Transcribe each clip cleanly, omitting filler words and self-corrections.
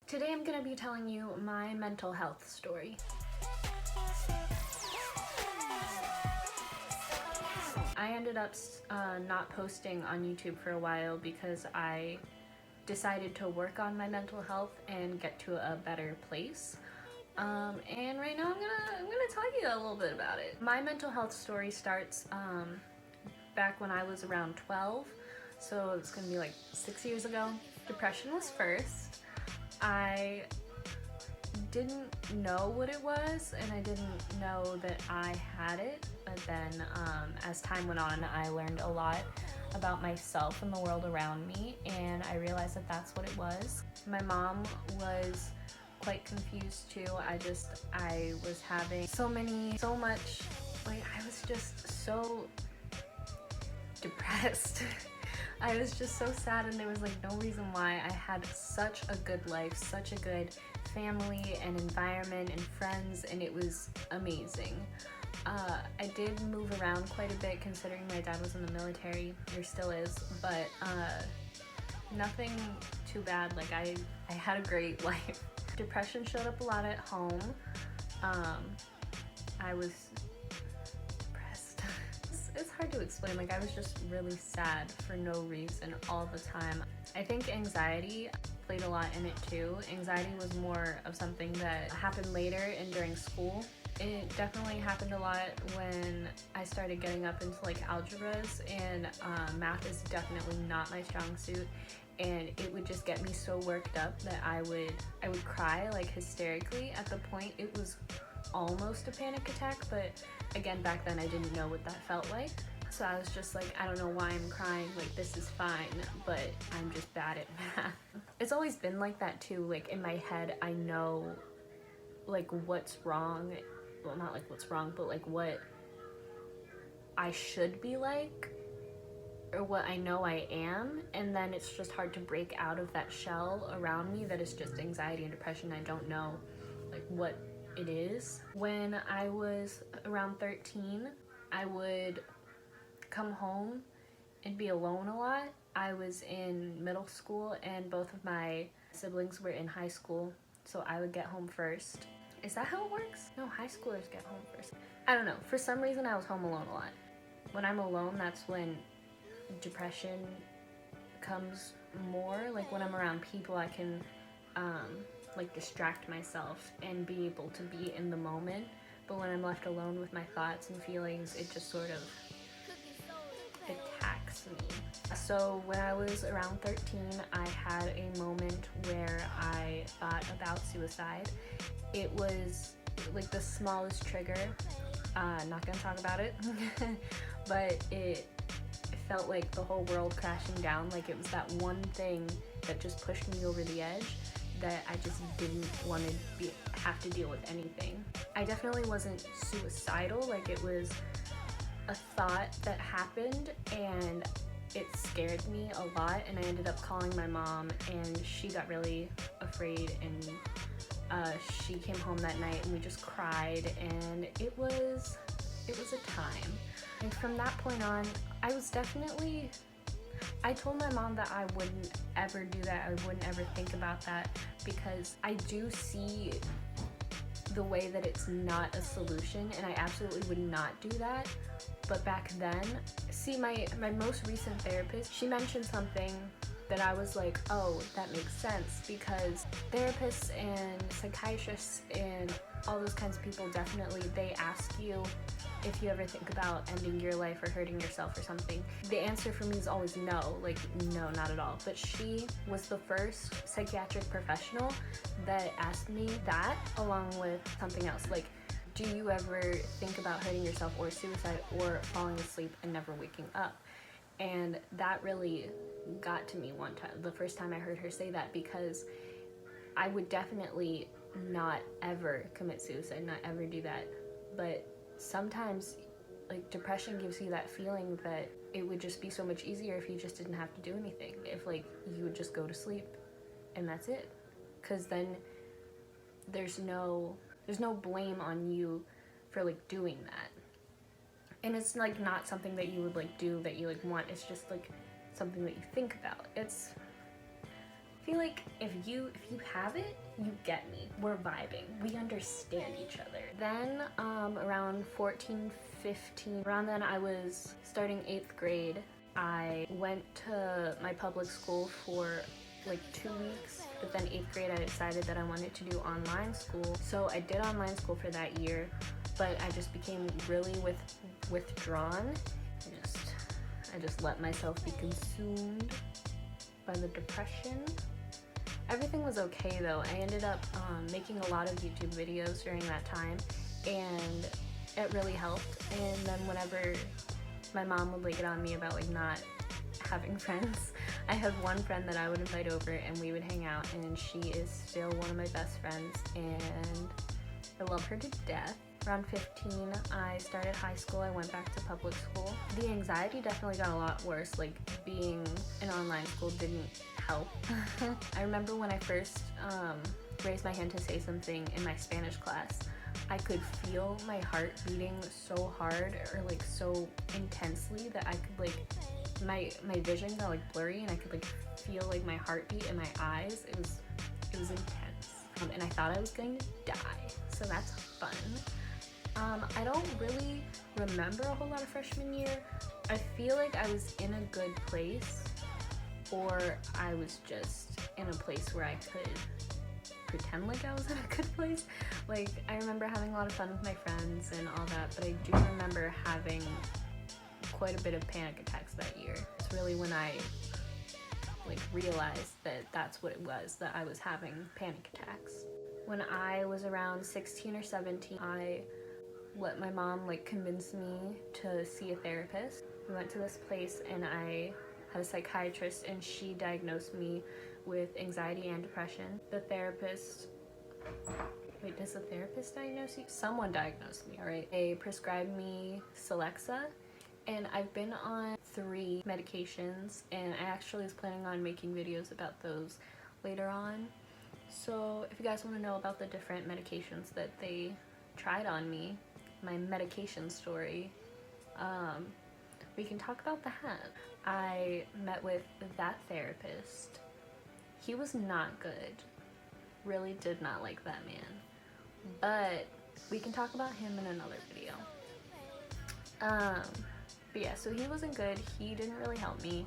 Today I'm going to be telling you my mental health story. I ended up not posting on YouTube for a while because I decided to work on my mental health and get to a better place. And right now I'm gonna tell you a little bit about it. My mental health story starts back when I was around 12, so it's gonna be like 6 years ago. Depression was first. I didn't know what it was, and I didn't know that I had it, but then as time went on, I learned a lot about myself and the world around me, and I realized that that's what it was. My mom was quite confused too. I was having so much, like, I was just so depressed. I was just so sad, and there was like no reason why. I had such a good life, such a good family and environment and friends, and it was amazing. I did move around quite a bit considering my dad was in the military, or still is, but nothing too bad. Like I had a great life. Depression showed up a lot at home. I was depressed. It's hard to explain. Like, I was just really sad for no reason all the time. I think anxiety played a lot in it too. Anxiety was more of something that happened later and during school. It definitely happened a lot when I started getting up into like algebras, and math is definitely not my strong suit, and it would just get me so worked up that I would cry like hysterically. At the point it was almost a panic attack, but again, back then I didn't know what that felt like. So I was just like, I don't know why I'm crying, like this is fine, but I'm just bad at math. It's always been like that too. Like in my head I know like what's wrong, well, not like what's wrong, but like what I should be like, or what I know I am, and then it's just hard to break out of that shell around me that is just anxiety and depression. I don't know like what it is. When I was around 13, I would come home and be alone a lot. I was in middle school and both of my siblings were in high school, so I would get home first. Is that how it works? No, high schoolers get home first. I don't know. For some reason, I was home alone a lot. When I'm alone, that's when depression comes more. Like when I'm around people, I can like distract myself and be able to be in the moment. But when I'm left alone with my thoughts and feelings, it just sort of attacks me. So when I was around 13, I had a moment where I thought about suicide. It was like the smallest trigger. Not gonna talk about it, but it felt like the whole world crashing down. Like it was that one thing that just pushed me over the edge, that I just didn't want to have to deal with anything. I definitely wasn't suicidal. Like it was a thought that happened and it scared me a lot, and I ended up calling my mom, and she got really afraid, and she came home that night and we just cried, and it was a time. And from that point on, I told my mom that I wouldn't ever do that. I wouldn't ever think about that, because I do see the way that it's not a solution, and I absolutely would not do that. But back then, see, my most recent therapist, she mentioned something that I was like, oh, that makes sense, because therapists and psychiatrists and all those kinds of people, definitely, they ask you if you ever think about ending your life or hurting yourself or something. The answer for me is always no, like no, not at all. But she was the first psychiatric professional that asked me that, along with something else, like, do you ever think about hurting yourself or suicide or falling asleep and never waking up? And that really got to me one time, the first time I heard her say that, because I would definitely not ever commit suicide, not ever do that. But sometimes, like, depression gives you that feeling that it would just be so much easier if you just didn't have to do anything. If, like, you would just go to sleep and that's it. Because then there's no blame on you for, like, doing that. And it's, like, not something that you would, like, do that you, like, want. It's just, like, something that you think about. It's feel like if you have it, you get me. We're vibing. We understand each other. Then around 14, 15, around then I was starting 8th grade. I went to my public school for like 2 weeks, but then 8th grade I decided that I wanted to do online school. So I did online school for that year, but I just became really withdrawn. I just let myself be consumed by the depression. Everything was okay though. I ended up making a lot of YouTube videos during that time, and it really helped. And then whenever my mom would like get on me about like not having friends, I had one friend that I would invite over and we would hang out, and she is still one of my best friends and I love her to death. Around 15, I started high school. I went back to public school. The anxiety definitely got a lot worse. Like, being in online school didn't help. I remember when I first raised my hand to say something in my Spanish class, I could feel my heart beating so hard or like so intensely that I could like, my vision got like blurry and I could like feel like my heartbeat in my eyes. It was intense. And I thought I was going to die. So that's fun. I don't really remember a whole lot of freshman year. I feel like I was in a good place, or I was just in a place where I could pretend like I was in a good place. Like, I remember having a lot of fun with my friends and all that, but I do remember having quite a bit of panic attacks that year. It's really when I like realized that that's what it was, that I was having panic attacks. When I was around 16 or 17, I let my mom like convince me to see a therapist. We went to this place and I had a psychiatrist, and she diagnosed me with anxiety and depression. The therapist, wait, does the therapist diagnose you? Someone diagnosed me, all right. They prescribed me Celexa, and I've been on 3 medications, and I actually was planning on making videos about those later on. So if you guys want to know about the different medications that they tried on me, my medication story, we can talk about that. I met with that therapist. He was not good. Really did not like that man. But we can talk about him in another video. But yeah, so he wasn't good. He didn't really help me.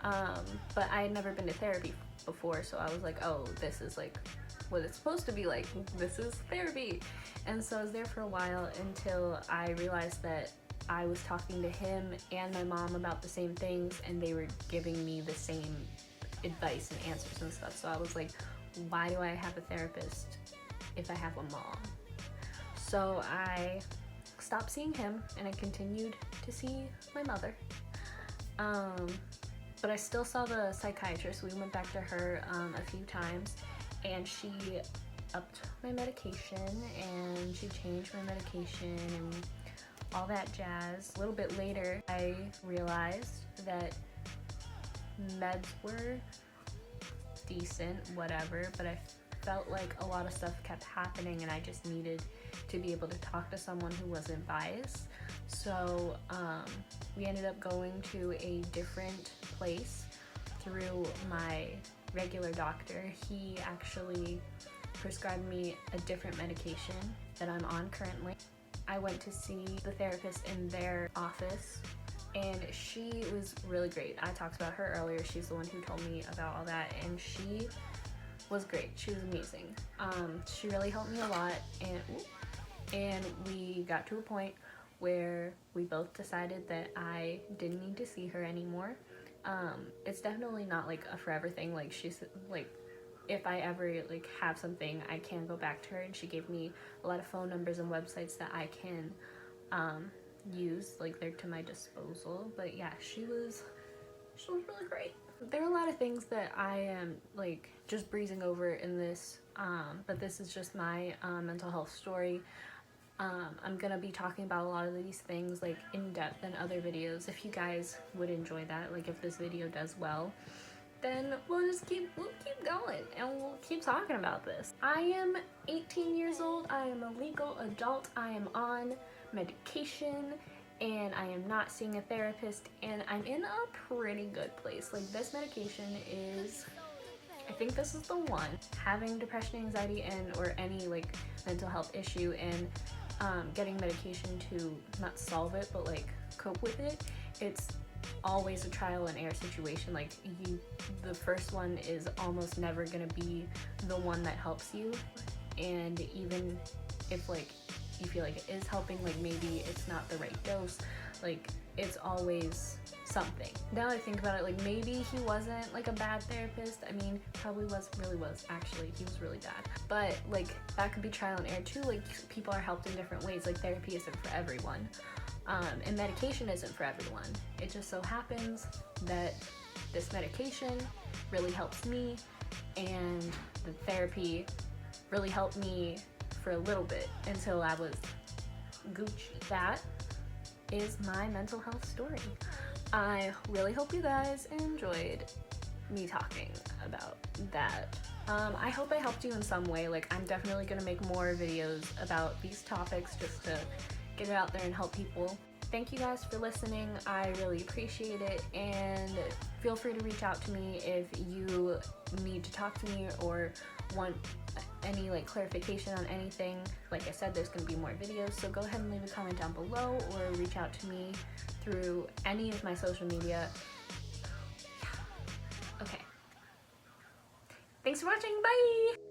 But I had never been to therapy before, so I was like, oh, this is like what it's supposed to be like. This is therapy. And so I was there for a while until I realized that I was talking to him and my mom about the same things, and they were giving me the same advice and answers and stuff. So I was like, why do I have a therapist if I have a mom? So I stopped seeing him and I continued to see my mother. But I still saw the psychiatrist. We went back to her a few times, and she upped my medication and she changed my medication and all that jazz. A little bit later, I realized that meds were decent, whatever, but I felt like a lot of stuff kept happening and I just needed to be able to talk to someone who wasn't biased. So we ended up going to a different place through my regular doctor. He actually prescribed me a different medication that I'm on currently. I went to see the therapist in their office, and she was really great. I talked about her earlier. She's the one who told me about all that, and she was great. She was amazing. She really helped me a lot, and we got to a point where we both decided that I didn't need to see her anymore. It's definitely not like a forever thing. Like, she's like, if I ever like have something, I can go back to her, and she gave me a lot of phone numbers and websites that I can use, like they're to my disposal. But yeah, she was really great. There are a lot of things that I am like just breezing over in this, but this is just my mental health story. I'm gonna be talking about a lot of these things like in depth in other videos. If you guys would enjoy that, like if this video does well, then we'll keep going and we'll keep talking about this. I am 18 years old. I am a legal adult. I am on medication and I am not seeing a therapist, and I'm in a pretty good place. Like, this medication is I think this is the one. Having depression, anxiety, and or any like mental health issue, and getting medication to not solve it but like cope with it, it's always a trial and error situation. Like the first one is almost never gonna be the one that helps you, and even if like you feel like it is helping, like maybe it's not the right dose, like it's always something. Now I think about it, like maybe he wasn't like a bad therapist. I mean, probably really was actually. He was really bad. But like that could be trial and error too. Like people are helped in different ways. Like therapy isn't for everyone. And medication isn't for everyone. It just so happens that this medication really helps me, and the therapy really helped me for a little bit until I was Gucci. That is my mental health story. I really hope you guys enjoyed me talking about that. I hope I helped you in some way. Like, I'm definitely gonna make more videos about these topics just to get it out there and help people. Thank you guys for listening. I really appreciate it, and feel free to reach out to me if you need to talk to me or want any like clarification on anything. Like I said, there's going to be more videos, so go ahead and leave a comment down below or reach out to me through any of my social media. Okay. Thanks for watching. Bye!